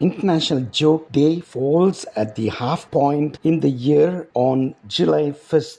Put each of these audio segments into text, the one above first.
International Joke Day falls at the half point in the year on July 1st.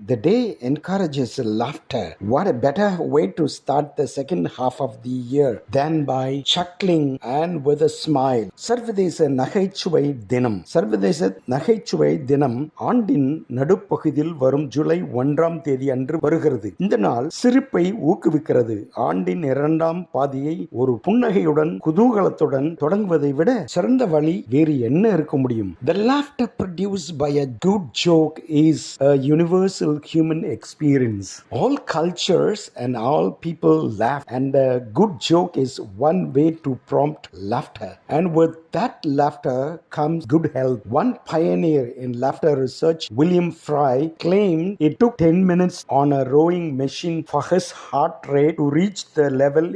The day encourages laughter. What a better way to start the second half of the year than by chuckling and with a smile. சர்வதேச நகைச்சுவை தினம். சர்வதேச நகைச்சுவை தினம் ஆண்டின் நடுப்பகுதியில் வரும் ஜூலை 1ஆம் தேதி அன்று வருகிறது. இந்த நாள் சிரிப்பை ஊக்குவிக்கிறது. ஆண்டின் இரண்டாம் பாதியை ஒரு புன்னகையுடன் குதூகலத்துடன் தொடங்குவதை விட சிறந்த வழி வேறு என்ன இருக்க முடியும்? The laughter produced by a good joke is a universal human experience. All cultures and all people laugh, and a good joke is one way to prompt laughter. And with that laughter comes good health. One pioneer in laughter research, William Fry, claimed it took 10 minutes on a rowing machine for his heart rate to reach the level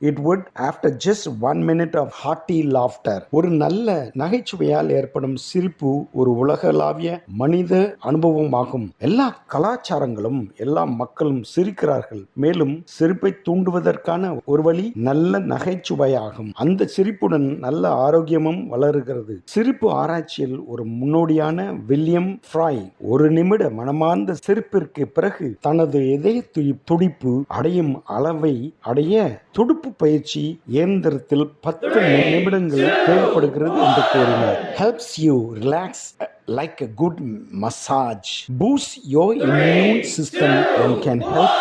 it would after just 1 minute of hearty laughter. ஒரு நல்ல நகைச்சுவையால் ஏற்படும் சிரிப்பு ஒரு உலகளாவிய மனித அனுபவமாகும். எல்லா கலாச்சாரங்களும் எல்லா மக்களும் சிரிக்கிறார்கள். மேலும் சிரிப்பை தூண்டுவதற்கான ஒரு வழி நல்ல நகைச்சுவையாகும். அந்த சிரிப்புடன் நல்ல ஆரோக்கியமும் வளருகிறது. சிரிப்பு ஆராய்ச்சியில் ஒரு முன்னோடியான வில்லியம் ஃப்ரை ஒரு நிமிட மனமார்ந்த சிரிப்பிற்கு பிறகு தனது இதய துடிப்பு அடையும் அளவை அடைய துடுப்பு பயிற்சி இயந்திரத்தில் 10 நிமிடங்கள் தேவைப்படுகிறது என்று கூறினார். Helps you relax like a good massage, boosts your immune system and can help